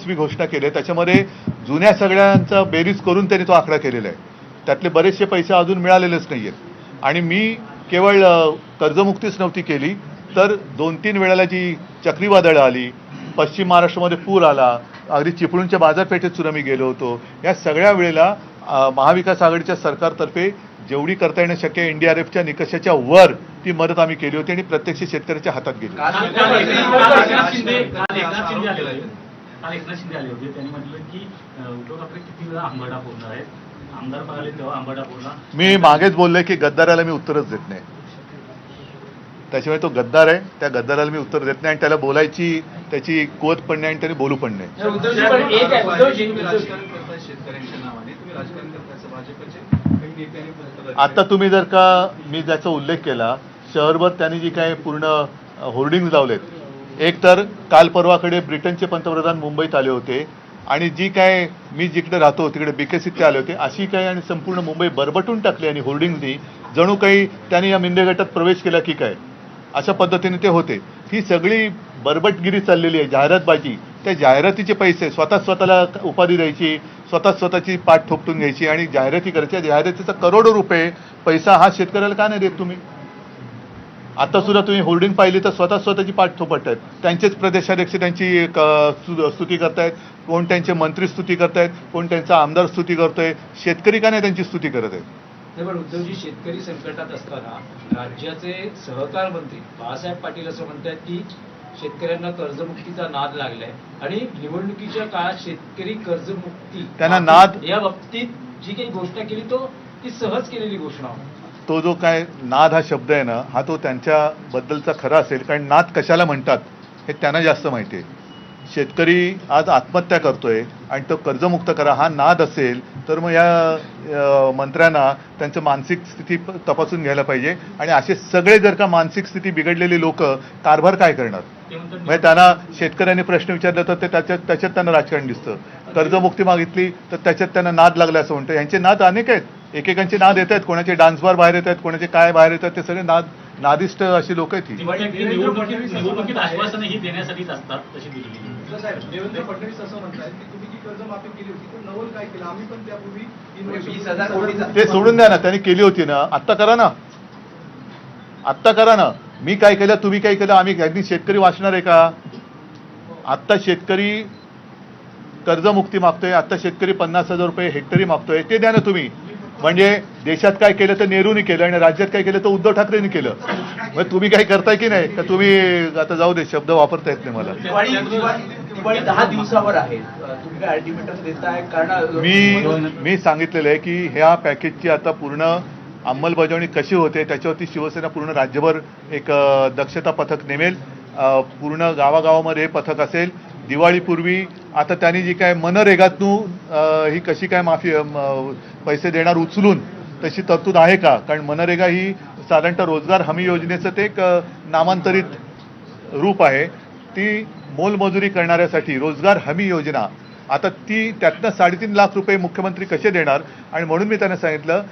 यशस्वी घोषणा केली आहे. त्याच्यामध्ये जुन्या सगळ्यांचा बेरीज करून त्यांनी तो आकडा केलेला आहे. त्यातले बरेचसे पैसे अजून मिळालेलेच नाही आहेत. आणि मी केवळ कर्जमुक्तीच नव्हती केली, तर 2-3 वेळेला जी चक्रीवादळं आली, पश्चिम महाराष्ट्रामध्ये पूर आला, अगदी चिपळूणच्या बाजारपेठेत सुद्धा मी गेलो होतो. या सगळ्या वेळेला महाविकास आघाडीच्या सरकारतर्फे जेवढी करता येणं शक्य आहे NDRFच्या निकषाच्या वर ती मदत आम्ही केली होती आणि प्रत्यक्ष शेतकऱ्याच्या हातात गेली. एकनाथ शिंदे आले होते. त्यांनी म्हटलं की उद्धव ठाकरे किती वेळा आंबाडा फोडणार आहेत, आमदार पळाले तेव्हा आंबाडा फोडला. मी मागेच बोललोय की गद्दाराला मी उत्तरच देत नाही. त्याच्यामुळे तो गद्दार आहे, त्या गद्दाराला मी उत्तर देत नाही आणि त्याला बोलायची त्याची कुवत पण नाही आणि त्याने बोलू पण नाही. आता तुम्ही जर का मी ज्याचा उल्लेख केला, शहरभर त्यांनी जी काय पूर्ण होर्डिंग्ज लावलेत, एक तर काल परवाकडे ब्रिटनचे पंतप्रधान मुंबईत आले होते आणि जी काय मी जिकडे राहतो तिकडे बिकेसीत ते आले होते, अशी काय आणि संपूर्ण मुंबई बरबटून टाकली आणि होर्डिंग्जनी जणू काही त्यांनी या मिंदे गटात प्रवेश केला की काय, अशा पद्धतीने ते होते. ही सगळी बरबटगिरी चाललेली आहे, जाहिरातबाजी. त्या जाहिरातीचे पैसे स्वतःला उपाधी द्यायची, स्वतःची पाठ थोपटून घ्यायची आणि जाहिराती करायच्या. जाहिरातीचा करोडो रुपये पैसा हा शेतकऱ्याला का नाही देत तुम्ही? आता सुद्धा तुम्ही होर्डिंग पाहिली तर स्वतःची पाठ थोपटतायत. त्यांचेच प्रदेशाध्यक्ष त्यांची स्तुती करतायत, कोण त्यांचे मंत्री स्तुती करतायत, कोण त्यांचा आमदार स्तुती करतोय. शेतकरी का नाही त्यांची स्तुती करत आहेत? नाही, पण उद्धवजी, शेतकरी संकटात असताना राज्याचे सहकार मंत्री बाळासाहेब पाटील असं म्हणतात की शेतकऱ्यांना कर्जमुक्तीचा नाद लागलाय आणि निवडणुकीच्या काळात शेतकरी कर्जमुक्ती त्यांना नाद या बाबतीत जी काही घोषणा केली ती सहज केलेली घोषणा. तो जो काय नाद हा शब्द आहे ना, हा तो त्यांच्याबद्दलचा खरा असेल, कारण नाद कशाला म्हणतात हे त्यांना जास्त माहिती आहे. शेतकरी आज आत्महत्या करतोय आणि तो कर्जमुक्त करा हा नाद असेल तर मग या मंत्र्यांना त्यांचं मानसिक स्थिती तपासून घ्यायला पाहिजे. आणि असे सगळे जर का मानसिक स्थिती बिघडलेली लोक कारभार काय करणार? म्हणजे त्यांना शेतकऱ्यांनी प्रश्न विचारला तर ते त्याच्यात त्यांना राजकारण दिसतं. कर्जमुक्ती मागितली तर त्याच्यात त्यांना नाद लागला असं म्हणतं. यांचे नाद अनेक आहेत, एकेकांचे नाद येत आहेत, कोणाचे डान्स बार बाहेर येत आहेत, कोणाचे काय बाहेर येतात, ते सगळे नादिष्ट अशी लोक आहेत. निवडणुकीत आश्वासनं ही देण्यासाठीच असतात तशी दिलेली. देवेंद्र फडणवीस असं म्हणतात की तुम्ही जी कर्जमाफी केली होती तर नवल काय केलं, आम्ही पण त्यापूर्वी 20,000 कोटी. ते सोडून द्या ना, त्यांनी केली होती ना, आत्ता करा ना, आत्ता करा ना. मी काय केलं, तुम्ही काय केलं, आम्ही शेतकरी वाचणार आहे का? आत्ता शेतकरी कर्जमुक्ती मागतोय, आत्ता शेतकरी 50,000 रुपये हेक्टरी मागतोय, ते द्या ना तुम्ही. म्हणजे देशात काय केलं तर नेहरूनी केलं आणि राज्यात काय केलं तर उद्धव ठाकरेंनी केलं. मग तुम्ही काही करताय की नाही? का तुम्ही आता जाऊ दे, शब्द वापरता येत नाही मला. दिवाळी 10 दिवसावर आहे, तुम्ही काय अल्टिमेटम देताय? कारण मी सांगितलेलं आहे की ह्या पॅकेजची आता पूर्ण अंमलबजावणी कशी होते त्याच्यावरती शिवसेना पूर्ण राज्यभर एक दक्षता पथक नेमेल. पूर्ण गावागावामध्ये हे पथक असेल. दिवाळीपूर्वी आता त्यांनी जी काय मनरेगातून ही कशी काय माफी पैसे देणार उचलून तशी तरतूद आहे का? कारण मनरेगा ही साधारणतः रोजगार हमी योजनेचं ते एक नामांतरित रूप आहे. ती मोलमजुरी करणाऱ्यासाठी रोजगार हमी योजना, आता ती त्यातनं 3.5 लाख रुपये मुख्यमंत्री कसे देणार? आणि म्हणून मी त्यांना सांगितलं